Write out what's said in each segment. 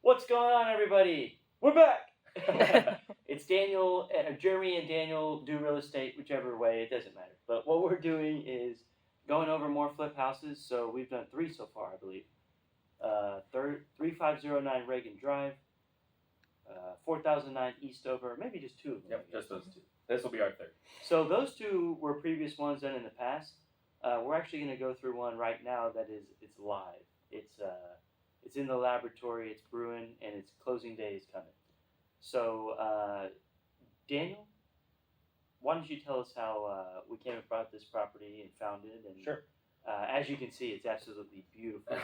What's going on, everybody? We're back! It's Daniel, Jeremy and Daniel do real estate, whichever way, it doesn't matter. But what we're doing is going over more flip houses. So we've done 3 so far, I believe. 3509 Reagan Drive, 4009 Eastover, maybe just 2 of them. Yep, just those 2. This will be our 3rd. So those 2 were previous ones done in the past. We're actually going to go through one right now that it's live. It's in the laboratory, it's brewing, and its closing day is coming. So, Daniel, why don't you tell us how we came about this property and found it? And, sure. As you can see, it's absolutely beautiful,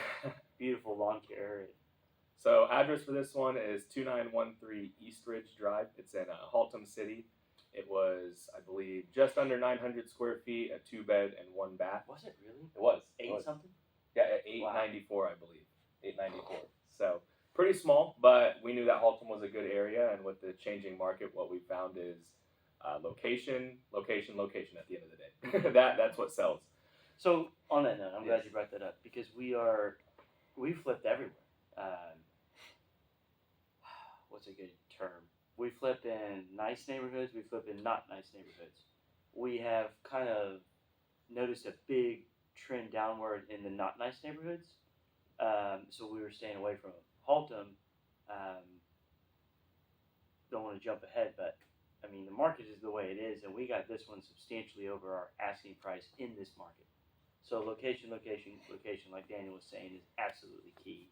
beautiful lawn care. So, address for this one is 2913 Eastridge Drive. It's in HALTOM City. It was, I believe, just under 900 square feet, a 2-bed and 1 bath. Was it really? It was. 8 something? Yeah, 894, wow. I believe. 894. So pretty small, but we knew that Haltom was a good area, and with the changing market, what we found is location at the end of the day. That's what sells. So on that note, I'm glad you brought that up, because we flipped everywhere. What's a good term? We flip in nice neighborhoods, we flip in not nice neighborhoods. We have kind of noticed a big trend downward in the not nice neighborhoods. So we were staying away from Haltom. Don't want to jump ahead, but I mean, the market is the way it is, and we got this one substantially over our asking price in this market. So location, like Daniel was saying, is absolutely key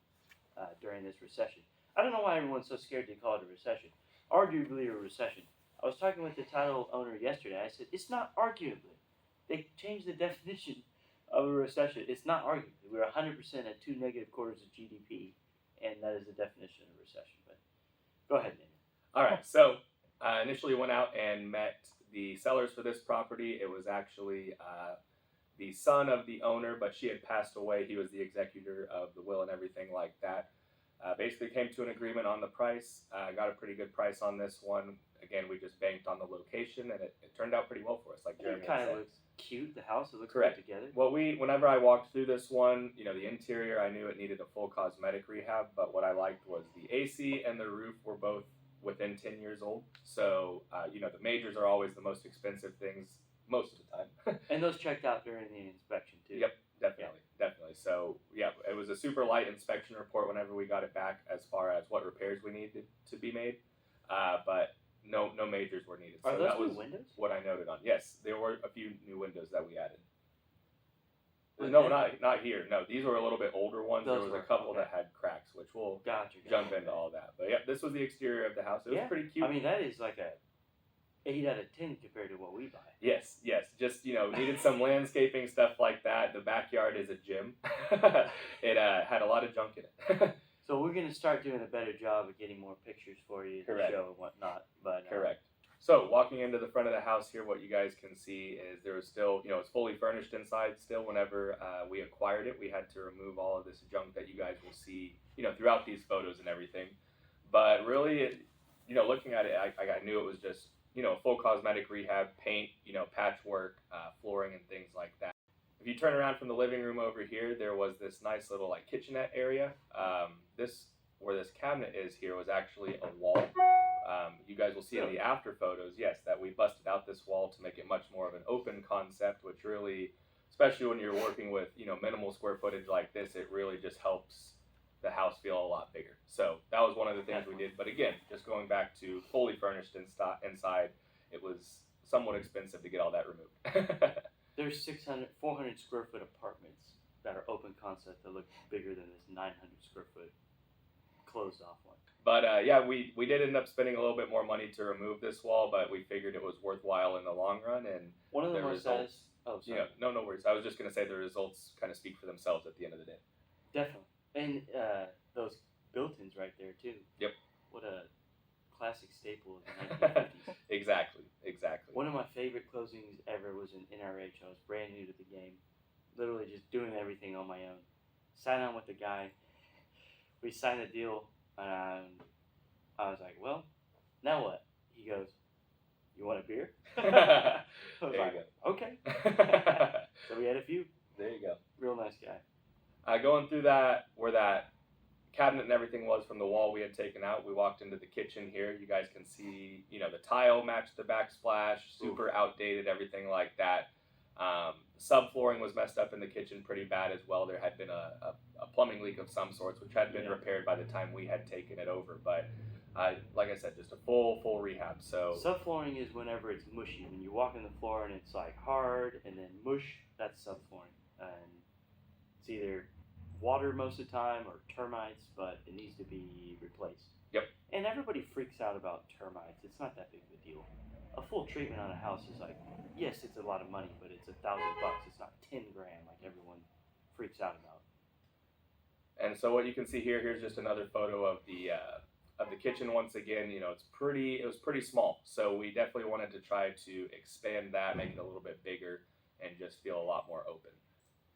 during this recession. I don't know why everyone's so scared to call it a recession. Arguably a recession. I was talking with the title owner yesterday. I said, it's not arguably. They changed the definition of a recession. It's not arguably. We're 100% at 2 negative quarters of GDP, and that is the definition of a recession. But go ahead, Daniel. All right. So initially went out and met the sellers for this property. It was actually the son of the owner, but she had passed away. He was the executor of the will and everything like that. Basically came to an agreement on the price. Got a pretty good price on this one. Again, we just banked on the location, and it turned out pretty well for us. Like Jeremy said. It kind of looks cute. The house, it looks correct put together. Well, whenever I walked through this one, the interior, I knew it needed a full cosmetic rehab. But what I liked was the AC and the roof were both within 10 years old. So the majors are always the most expensive things most of the time. And those checked out during the inspection too. Yep. Definitely. So, yeah, it was a super light inspection report whenever we got it back as far as what repairs we needed to be made. But no majors were needed. Are so those that was new windows? what I noted on. Yes, there were a few new windows that we added. No, not here. No, these were a little bit older ones. There was a couple that had cracks, which we'll jump into all that. But, yeah, this was the exterior of the house. It was pretty cute. I mean, that is like a 8 out of 10 compared to what we buy. Yes. Just, needed some landscaping, stuff like that. The backyard is a gym. It had a lot of junk in it. So we're going to start doing a better job of getting more pictures for you to show and whatnot. But correct. So walking into the front of the house here, what you guys can see is there was still, it's fully furnished inside still. Whenever we acquired it, we had to remove all of this junk that you guys will see, throughout these photos and everything. But really, looking at it, I knew it was just, full cosmetic rehab, paint, patchwork, flooring and things like that. If you turn around from the living room over here, there was this nice little kitchenette area. Where this cabinet is here was actually a wall. You guys will see in the after photos, yes, that we busted out this wall to make it much more of an open concept, which really, especially when you're working with, minimal square footage like this, it really just helps the house feel a lot bigger. So that was one of the things we did. But again, just going back to fully furnished inside, it was somewhat expensive to get all that removed. There's 400 square foot apartments that are open concept that look bigger than this 900 square foot closed off one. But we did end up spending a little bit more money to remove this wall, but we figured it was worthwhile in the long run. And one of the results. Oh, sorry. No worries. I was just going to say the results kind of speak for themselves at the end of the day. Definitely. And those built-ins right there too. Yep. What a classic staple of the 1950s. Exactly. One of my favorite closings ever was in NRH. I was brand new to the game, literally just doing everything on my own. Signed on with the guy. We signed the deal, and I was like, well, now what? He goes, you want a beer? I was there like, you go. Okay. So we had a few. There you go. Real nice guy. Going through that, where that cabinet and everything was from the wall we had taken out. We walked into the kitchen here. You guys can see, the tile matched the backsplash, super outdated, everything like that. Subflooring was messed up in the kitchen pretty bad as well. There had been a plumbing leak of some sorts, which had been repaired by the time we had taken it over. But like I said, just a full rehab. So subflooring is whenever it's mushy. When you walk on the floor and it's like hard and then mush, that's subflooring. And it's either water most of the time or termites, but it needs to be replaced. Yep. And everybody freaks out about termites. It's not that big of a deal. A full treatment on a house is like, yes, it's a lot of money, but it's $1,000. It's not 10 grand like everyone freaks out about. And so what you can see here, here's just another photo of the kitchen. Once again, it was pretty small. So we definitely wanted to try to expand that, make it a little bit bigger, and just feel a lot more open.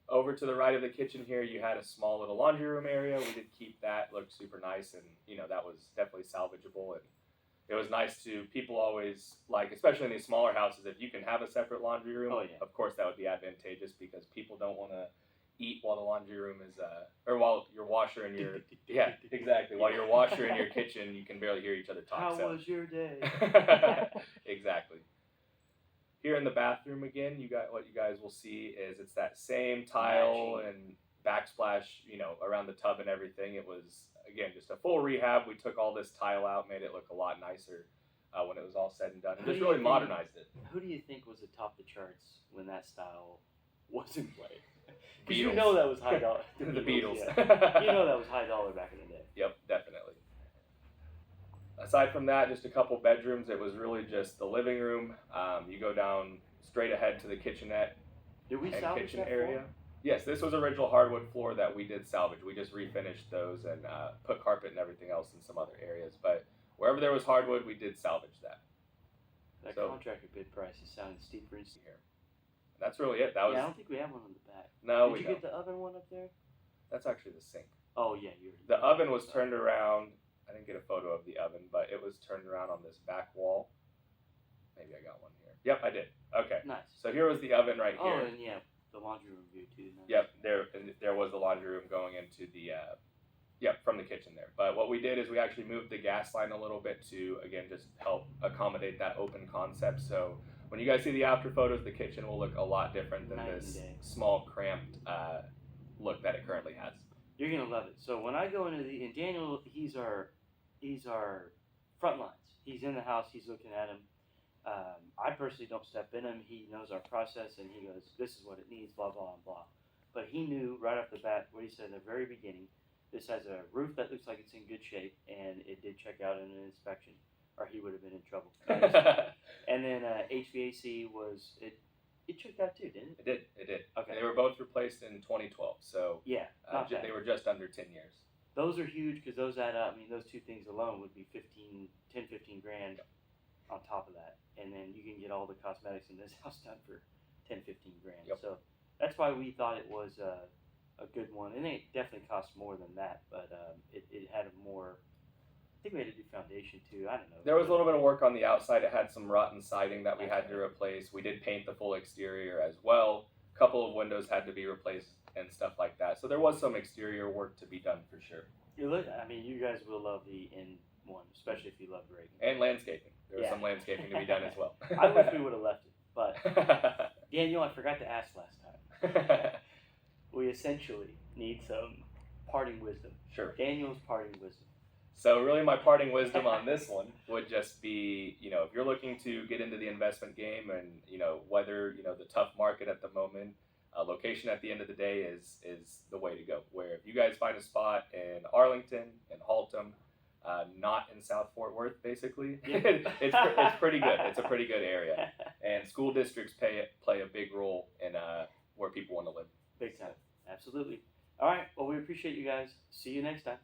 Over to the right of the kitchen here, you had a small little laundry room area. We did keep that, looked super nice, and that was definitely salvageable. And it was nice to, people always like, especially in these smaller houses, if you can have a separate laundry room, of course that would be advantageous because people don't want to eat while the laundry room is, or while your washer and your, exactly, while your washer in your kitchen, you can barely hear each other talk. How was your day? Exactly. Here in the bathroom again, what you guys will see is it's that same tile and backsplash, around the tub and everything. It was, again, just a full rehab. We took all this tile out, made it look a lot nicer when it was all said and done, and just really modernized it. Who do you think was atop the charts when that style was in play? Because Beatles. that was high dollar. The Beatles. Yeah. That was high dollar back in the day. Yep, definitely. Aside from that, just a couple bedrooms. It was really just the living room. You go down straight ahead to the kitchenette and kitchen area. Floor? Yes, this was original hardwood floor that we did salvage. We just refinished those and put carpet and everything else in some other areas. But wherever there was hardwood, we did salvage that. That contractor bid price is sounding steeper and steeper. That's really it. That was. I don't think we have one on the back. No, Did you get the oven one up there? That's actually the sink. Oh yeah, the oven was turned around. I didn't get a photo of the oven, but it was turned around on this back wall. Maybe I got one here. Yep, I did. Okay. Nice. So here was the oven right here. Oh, and the laundry room view too. Nice. Yep, there was the laundry room going into the, from the kitchen there. But what we did is we actually moved the gas line a little bit to, again, just help accommodate that open concept. So when you guys see the after photos, the kitchen will look a lot different than this small, cramped look that it currently has. You're gonna love it. So when I go into and Daniel, he's our front lines. He's in the house. He's looking at him. I personally don't step in him. He knows our process, and he goes, "This is what it needs." Blah blah blah. But he knew right off the bat what he said in the very beginning. This has a roof that looks like it's in good shape, and it did check out in an inspection, or he would have been in trouble. And then HVAC was it. It checked out too, didn't it? It did. Okay. They were both replaced in 2012, so they were just under 10 years. Those are huge because those add up. I mean, those two things alone would be 15 grand on top of that. And then you can get all the cosmetics in this house done for 10, 15 grand. Yep. So that's why we thought it was a good one. And it definitely cost more than that, but it had a more, I think we had to do foundation too. I don't know. There was a little bit of work on the outside. It had some rotten siding that we had to replace. We did paint the full exterior as well. A couple of windows had to be replaced and stuff like that. So there was some exterior work to be done for sure. You guys will love the end one, especially if you love grading. And landscaping. There was some landscaping to be done as well. I wish we would have left it, but Daniel, I forgot to ask last time. We essentially need some parting wisdom. Sure. Daniel's parting wisdom. So really my parting wisdom on this one would just be, if you're looking to get into the investment game and, whether, the tough market at the moment, location at the end of the day is the way to go. Where if you guys find a spot in Arlington, in Haltom, not in South Fort Worth, basically, it's pretty good. It's a pretty good area. And school districts play a big role in where people want to live. Big time. Absolutely. All right. Well, we appreciate you guys. See you next time.